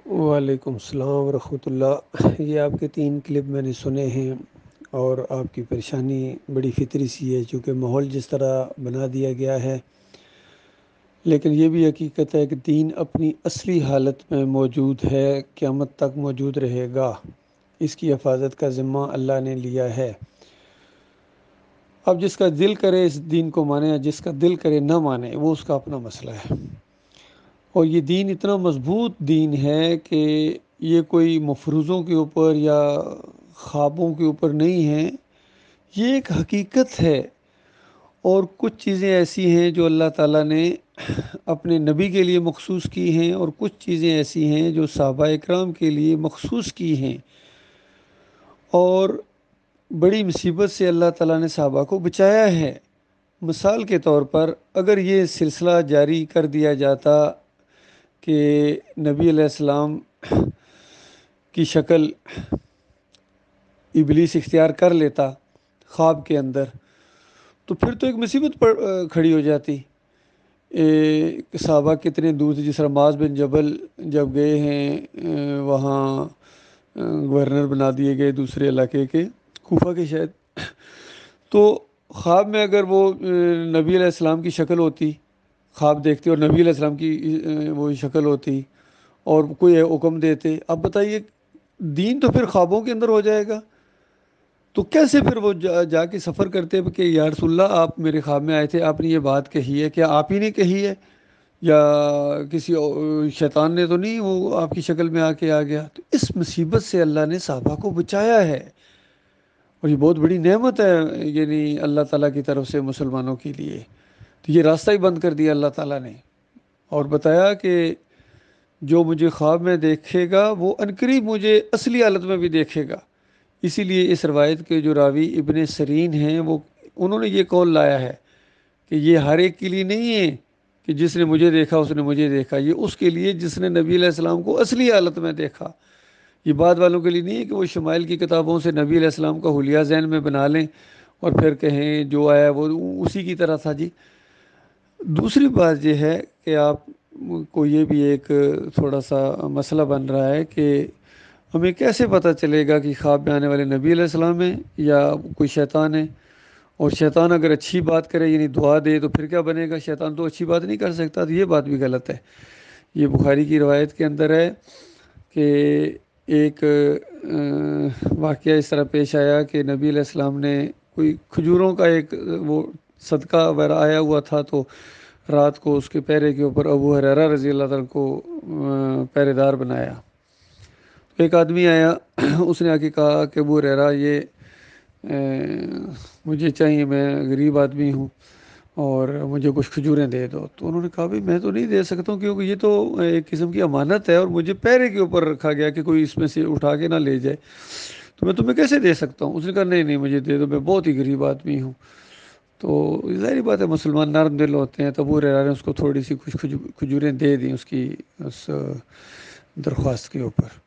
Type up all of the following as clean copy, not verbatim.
وعلیکم السلام ورحمۃ اللہ۔ یہ آپ کے 3 کلپ میں نے سنے ہیں، اور آپ کی پریشانی بڑی فطری سی ہے، چونکہ ماحول جس طرح بنا دیا گیا ہے۔ لیکن یہ بھی حقیقت ہے کہ دین اپنی اصلی حالت میں موجود ہے، قیامت تک موجود رہے گا۔ اس کی حفاظت کا ذمہ اللہ نے لیا ہے۔ اب جس کا دل کرے اس دین کو مانے، یا جس کا دل کرے نہ مانے، وہ اس کا اپنا مسئلہ ہے۔ اور یہ دین اتنا مضبوط دین ہے کہ یہ کوئی مفروضوں کے اوپر یا خوابوں کے اوپر نہیں ہے، یہ ایک حقیقت ہے۔ اور کچھ چیزیں ایسی ہیں جو اللہ تعالیٰ نے اپنے نبی کے لیے مخصوص کی ہیں، اور کچھ چیزیں ایسی ہیں جو صحابہ اکرام کے لیے مخصوص کی ہیں۔ اور بڑی مصیبت سے اللہ تعالیٰ نے صحابہ کو بچایا ہے۔ مثال کے طور پر اگر یہ سلسلہ جاری کر دیا جاتا کہ نبی علیہ السلام کی شکل ابلیس اختیار کر لیتا خواب کے اندر، تو پھر تو ایک مصیبت کھڑی ہو جاتی۔ صحابہ کتنے دور تھے، جس طرح معاذ بن جبل جب گئے ہیں وہاں گورنر بنا دیے گئے دوسرے علاقے کے، کوفہ کے شاید، تو خواب میں اگر وہ نبی علیہ السلام کی شکل ہوتی، خواب دیکھتے اور نبی علیہ السلام کی وہ شکل ہوتی اور کوئی حکم دیتے، اب بتائیے دین تو پھر خوابوں کے اندر ہو جائے گا۔ تو کیسے پھر وہ جا کے سفر کرتے کہ یا رسول اللہ آپ میرے خواب میں آئے تھے، آپ نے یہ بات کہی ہے، کیا آپ ہی نے کہی ہے یا کسی شیطان نے تو نہیں وہ آپ کی شکل میں آ کے آ گیا؟ تو اس مصیبت سے اللہ نے صحابہ کو بچایا ہے، اور یہ بہت بڑی نعمت ہے، یعنی اللہ تعالیٰ کی طرف سے مسلمانوں کے لیے۔ تو یہ راستہ ہی بند کر دیا اللہ تعالیٰ نے، اور بتایا کہ جو مجھے خواب میں دیکھے گا وہ عنقریب مجھے اصلی حالت میں بھی دیکھے گا۔ اسی لیے اس روایت کے جو راوی ابن سرین ہیں، انہوں نے یہ قول لایا ہے کہ یہ ہر ایک کے لیے نہیں ہے کہ جس نے مجھے دیکھا اس نے مجھے دیکھا، یہ اس کے لیے جس نے نبی علیہ السلام کو اصلی حالت میں دیکھا۔ یہ بات والوں کے لیے نہیں ہے کہ وہ شمائل کی کتابوں سے نبی علیہ السلام کا حلیہ ذہن میں بنا لیں اور پھر کہیں جو آیا وہ اسی کی طرح تھا۔ جی دوسری بات یہ ہے کہ آپ کو یہ بھی ایک تھوڑا سا مسئلہ بن رہا ہے کہ ہمیں کیسے پتہ چلے گا کہ خواب میں آنے والے نبی علیہ السلام ہیں یا کوئی شیطان ہے؟ اور شیطان اگر اچھی بات کرے یعنی دعا دے تو پھر کیا بنے گا؟ شیطان تو اچھی بات نہیں کر سکتا، تو یہ بات بھی غلط ہے۔ یہ بخاری کی روایت کے اندر ہے کہ ایک واقعہ اس طرح پیش آیا کہ نبی علیہ السلام نے کوئی کھجوروں کا ایک وہ صدقہ وغیرہ آیا ہوا تھا، تو رات کو اس کے پہرے کے اوپر ابو ہریرہ رضی اللہ عنہ کو پہرے دار بنایا۔ ایک آدمی آیا، اس نے آ کے کہا کہ ابو ہریرہ یہ مجھے چاہیے، میں غریب آدمی ہوں اور مجھے کچھ کھجوریں دے دو۔ تو انہوں نے کہا بھائی میں تو نہیں دے سکتا ہوں، کیونکہ یہ تو ایک قسم کی امانت ہے اور مجھے پہرے کے اوپر رکھا گیا کہ کوئی اس میں سے اٹھا کے نہ لے جائے، تو میں تمہیں کیسے دے سکتا ہوں؟ اس نے کہا نہیں نہیں مجھے دے دو، میں بہت ہی غریب آدمی ہوں۔ تو ظاہری بات ہے مسلمان نرم دل ہوتے ہیں، تو ابو ہریرہ نے اس کو تھوڑی سی کچھ کھجوریں دے دیں اس درخواست کے اوپر۔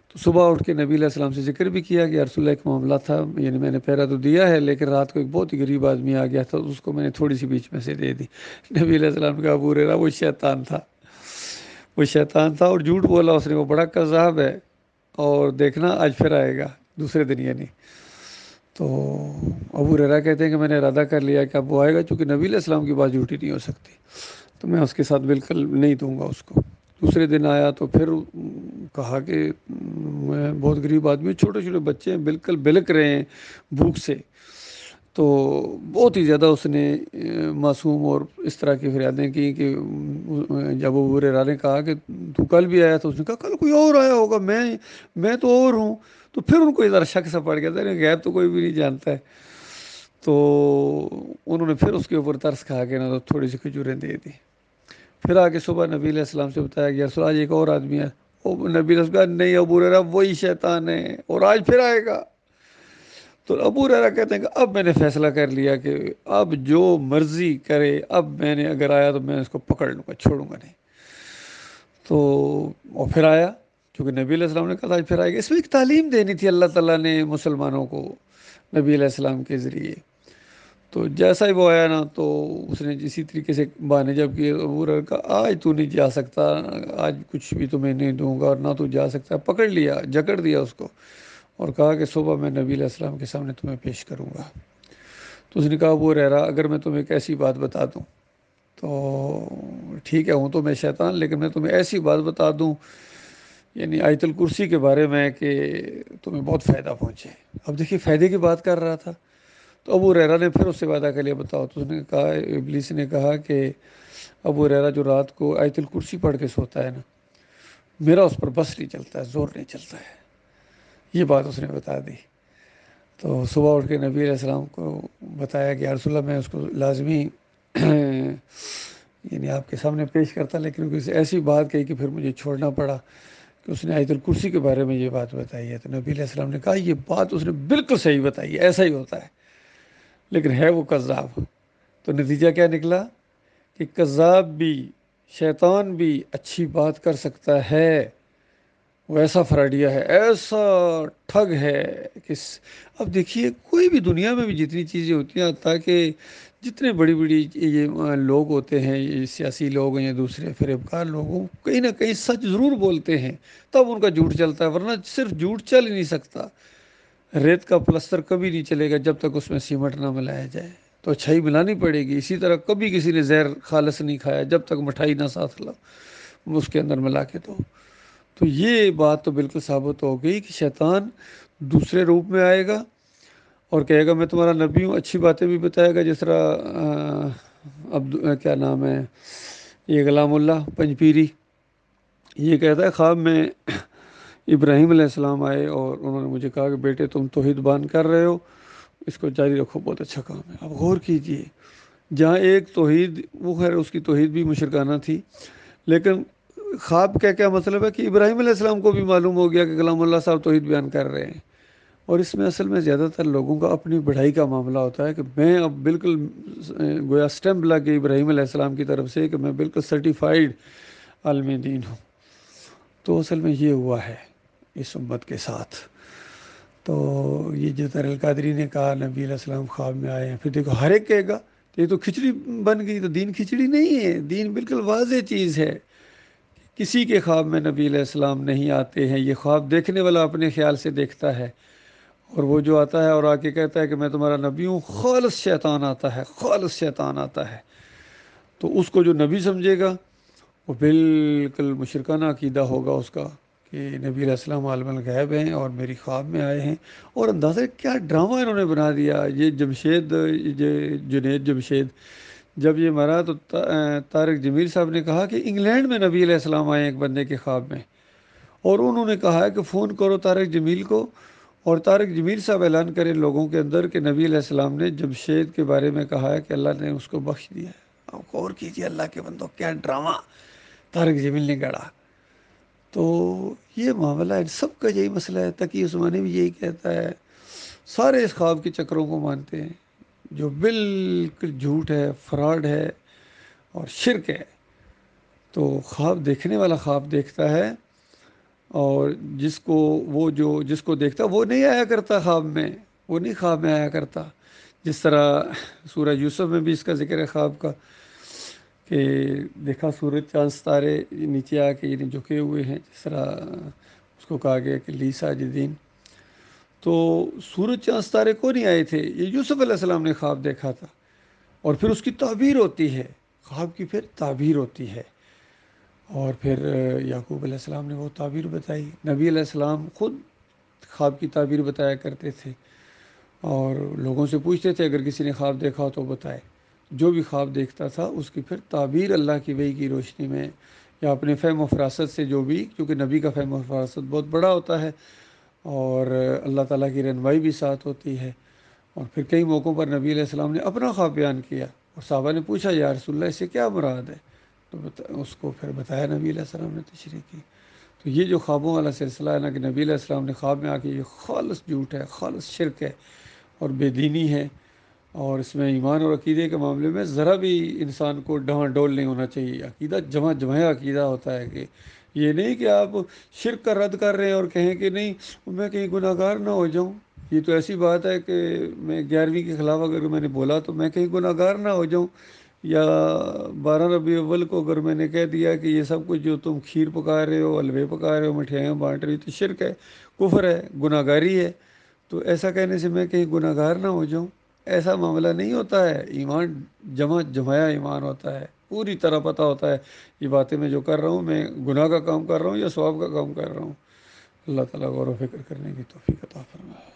تو صبح اٹھ کے نبی علیہ السلام سے ذکر بھی کیا کہ یا رسول اللہ ایک معاملہ تھا، یعنی میں نے پہرا تو دیا ہے لیکن رات کو ایک بہت ہی غریب آدمی آ گیا تھا، اس کو میں نے تھوڑی سی بیچ میں سے دے دی۔ نبی علیہ السلام کا ابو ہریرہ وہ شیطان تھا، وہ شیطان تھا اور جھوٹ بولا اس نے، وہ بڑا کذاب ہے، اور دیکھنا آج پھر آئے گا دوسرے دن یعنی۔ تو ابو ہریرہ کہتے ہیں کہ میں نے ارادہ کر لیا کہ اب وہ آئے گا، چونکہ نبی علیہ السلام کی بات جھوٹی نہیں ہو سکتی، تو میں اس کے ساتھ بالکل نہیں دوں گا اس کو۔ دوسرے دن آیا تو پھر کہا کہ میں بہت غریب آدمی ہوں، چھوٹے چھوٹے بچے ہیں بالکل بلک رہے ہیں بھوک سے۔ تو بہت ہی زیادہ اس نے معصوم اور اس طرح کی فریادیں کی کہ جب ابو ہریرہ نے کہا کہ تو کل بھی آیا، تو اس نے کہا کل کوئی اور آیا ہوگا، میں تو اور ہوں۔ تو پھر ان کو ذرا شک سا پڑ گیا تھا، غیب تو کوئی بھی نہیں جانتا ہے۔ تو انہوں نے پھر اس کے اوپر ترس کھا کے نا تو تھوڑی سی کھجوریں دے دی۔ پھر آگے صبح نبی علیہ السلام سے بتایا گیا رسول آج ایک اور آدمی ہے۔ نبی علیہ السلام کہا نہیں ابو ہریرہ وہی شیطان ہے اور آج پھر آئے گا۔ تو ابو ہریرہ کہتے ہیں کہ اب میں نے فیصلہ کر لیا کہ اب جو مرضی کرے، اب میں نے اگر آیا تو میں اس کو پکڑ لوں گا، چھوڑوں گا نہیں۔ تو اور پھر آیا، کیونکہ نبی علیہ السلام نے کہا آج پھر آئے گا۔ اس میں ایک تعلیم دینی تھی اللہ تعالیٰ نے مسلمانوں کو نبی علیہ السلام کے ذریعے۔ تو جیسا ہی وہ آیا نا تو اس نے اسی طریقے سے بہانے جب کیے، ابو ہریرہ کہا آج تو نہیں جا سکتا، آج کچھ بھی تمہیں نہیں دوں گا اور نہ تو جا سکتا، پکڑ لیا، جکڑ دیا اس کو اور کہا کہ صبح میں نبی علیہ السلام کے سامنے تمہیں پیش کروں گا۔ تو اس نے کہا ابو ہریرہ اگر میں تمہیں ایک ایسی بات بتا دوں تو ٹھیک ہے، ہوں تو میں شیطان، لیکن میں تمہیں ایسی بات بتا دوں یعنی آیت الکرسی کے بارے میں کہ تمہیں بہت فائدہ پہنچے۔ اب دیکھیے فائدے کی بات کر رہا تھا، تو ابو ہریرہ نے پھر اس سے وعدہ کر لیا، بتاؤ؟ تو اس نے کہا، ابلیس نے کہا کہ ابو ہریرہ جو رات کو آیت الکرسی پڑھ کے سوتا ہے نا، میرا اس پر بس نہیں چلتا ہے، زور نہیں چلتا ہے۔ یہ بات اس نے بتا دی۔ تو صبح اٹھ کے نبی علیہ السلام کو بتایا کہ یا رسول اللہ میں اس کو لازمی یعنی آپ کے سامنے پیش کرتا، لیکن کسی ایسی بات کہی کہ پھر مجھے چھوڑنا پڑا کہ اس نے آیت الکرسی کے بارے میں یہ بات بتائی ہے۔ تو نبی علیہ السلام نے کہا یہ بات اس نے بالکل صحیح بتائی ہے، ایسا ہی ہوتا ہے، لیکن ہے وہ کذاب۔ تو نتیجہ کیا نکلا کہ کذاب بھی، شیطان بھی اچھی بات کر سکتا ہے، وہ ایسا فراڈیا ہے، ایسا ٹھگ ہے کہ اب دیکھیے کوئی بھی دنیا میں بھی جتنی چیزیں ہوتی ہیں، تاکہ جتنے بڑی بڑی یہ لوگ ہوتے ہیں، یہ سیاسی لوگ ہیں یا دوسرے فریب کار لوگ ہوں، کہیں نہ کہیں سچ ضرور بولتے ہیں، تب ان کا جھوٹ چلتا ہے، ورنہ صرف جھوٹ چل ہی نہیں سکتا۔ ریت کا پلستر کبھی نہیں چلے گا جب تک اس میں سیمنٹ نہ ملایا جائے، تو اچھائی ملانی پڑے گی۔ اسی طرح کبھی کسی نے زہر خالص نہیں کھایا جب تک مٹھائی نہ ساتھ لاؤ اس کے اندر ملا کے دو۔ تو یہ بات تو بالکل ثابت ہو گئی کہ شیطان دوسرے روپ میں آئے گا اور کہے گا میں تمہارا نبی ہوں، اچھی باتیں بھی بتائے گا، جس طرح کیا نام ہے یہ غلام اللہ پنجپیری، یہ کہتا ہے خواب میں ابراہیم علیہ السلام آئے اور انہوں نے مجھے کہا کہ بیٹے تم توحید بیان کر رہے ہو، اس کو جاری رکھو، بہت اچھا کام ہے۔ اب غور کیجئے، جہاں ایک توحید، وہ خیر اس کی توحید بھی مشرکانہ تھی، لیکن خواب کا کیا مطلب ہے کہ ابراہیم علیہ السلام کو بھی معلوم ہو گیا کہ غلام اللہ صاحب توحید بیان کر رہے ہیں۔ اور اس میں اصل میں زیادہ تر لوگوں کا اپنی بڑھائی کا معاملہ ہوتا ہے کہ میں اب بالکل گویا سٹیمپ لگے ابراہیم علیہ السلام کی طرف سے کہ میں بالکل سرٹیفائیڈ عالم دین ہوں۔ تو اصل میں یہ ہوا ہے اس امت کے ساتھ۔ تو یہ جو طاہر القادری نے کہا نبی علیہ السلام خواب میں آئے ہیں، پھر دیکھو ہر ایک کہے گا کہ یہ تو کھچڑی بن گئی، تو دین کھچڑی نہیں ہے، دین بالکل واضح چیز ہے۔ کسی کے خواب میں نبی علیہ السلام نہیں آتے ہیں، یہ خواب دیکھنے والا اپنے خیال سے دیکھتا ہے، اور وہ جو آتا ہے اور آ کے کہتا ہے کہ میں تمہارا نبی ہوں، خالص شیطان آتا ہے، خالص شیطان آتا ہے۔ تو اس کو جو نبی سمجھے گا وہ بالکل مشرکانہ عقیدہ ہوگا اس کا کہ نبی علیہ السلام عالم الغیب ہیں اور میری خواب میں آئے ہیں۔ اور اندازہ کیا ڈرامہ انہوں نے بنا دیا۔ یہ جمشید، یہ جنید جمشید جب یہ مرا تو طارق جمیل صاحب نے کہا کہ انگلینڈ میں نبی علیہ السلام آئے ایک بندے کے خواب میں، اور انہوں نے کہا ہے کہ فون کرو طارق جمیل کو اور طارق جمیل صاحب اعلان کریں لوگوں کے اندر کہ نبی علیہ السلام نے جمشید کے بارے میں کہا ہے کہ اللہ نے اس کو بخش دیا ہے۔ اب غور کیجیے اللہ کے بندوں، کیا ڈرامہ طارق جمیل نے گڑا۔ تو یہ معاملہ ہے، سب کا یہی مسئلہ ہے۔ تقی عثمانی بھی یہی کہتا ہے، سارے اس خواب کے چکروں کو مانتے ہیں جو بالکل جھوٹ ہے، فراڈ ہے اور شرک ہے۔ تو خواب دیکھنے والا خواب دیکھتا ہے، اور جس کو دیکھتا وہ نہیں آیا کرتا خواب میں، وہ نہیں خواب میں آیا کرتا۔ جس طرح سورہ یوسف میں بھی اس کا ذکر ہے خواب کا کہ دیکھا سورج چاند ستارے نیچے آ کے یعنی جھکے ہوئے ہیں، جس طرح اس کو کہا گیا کہ لی ساجدین۔ تو سورج چاند ستارے کو نہیں آئے تھے، یہ یوسف علیہ السلام نے خواب دیکھا تھا، اور پھر اس کی تعبیر ہوتی ہے، خواب کی پھر تعبیر ہوتی ہے، اور پھر یعقوب علیہ السلام نے وہ تعبیر بتائی۔ نبی علیہ السلام خود خواب کی تعبیر بتایا کرتے تھے، اور لوگوں سے پوچھتے تھے اگر کسی نے خواب دیکھا ہو تو بتائے۔ جو بھی خواب دیکھتا تھا اس کی پھر تعبیر اللہ کی وحی کی روشنی میں یا اپنے فہم و فراست سے، جو بھی، کیونکہ نبی کا فہم و فراست بہت بڑا ہوتا ہے اور اللہ تعالیٰ کی رہنمائی بھی ساتھ ہوتی ہے۔ اور پھر کئی موقعوں پر نبی علیہ السلام نے اپنا خواب بیان کیا، اور صحابہ نے پوچھا یا رسول اللہ اس سے کیا مراد ہے، تو اس کو پھر بتایا نبی علیہ السلام نے، تشریح کی۔ تو یہ جو خوابوں والا سلسلہ ہے نا کہ نبی علیہ السلام نے خواب میں آ کے، یہ خالص جھوٹ ہے، خالص شرک ہے اور بے دینی ہے، اور اس میں ایمان اور عقیدے کے معاملے میں ذرا بھی انسان کو ڈھاں ڈول نہیں ہونا چاہیے۔ عقیدہ جمع جمع عقیدہ ہوتا ہے، کہ یہ نہیں کہ آپ شرک کا رد کر رہے ہیں اور کہیں کہ نہیں میں کہیں گناہ گار نہ ہو جاؤں۔ یہ تو ایسی بات ہے کہ میں 11ویں کے خلاف اگر میں نے بولا تو میں کہیں گناہ گار نہ ہو جاؤں، یا 12 ربیع الاول کو اگر میں نے کہہ دیا کہ یہ سب کچھ جو تم کھیر پکا رہے ہو، حلوے پکا رہے ہو، مٹھائیاں بانٹ رہی ہو، تو شرک ہے، کفر ہے، گناہ گاری ہے، تو ایسا کہنے سے میں کہیں گناہ گار نہ ہو جاؤں؟ ایسا معاملہ نہیں ہوتا ہے، ایمان جمایا ایمان ہوتا ہے، پوری طرح پتہ ہوتا ہے یہ باتیں میں جو کر رہا ہوں میں گناہ کا کام کر رہا ہوں یا ثواب کا کام کر رہا ہوں۔ اللہ تعالیٰ غور و فکر کرنے کی توفیق عطا فرمائے۔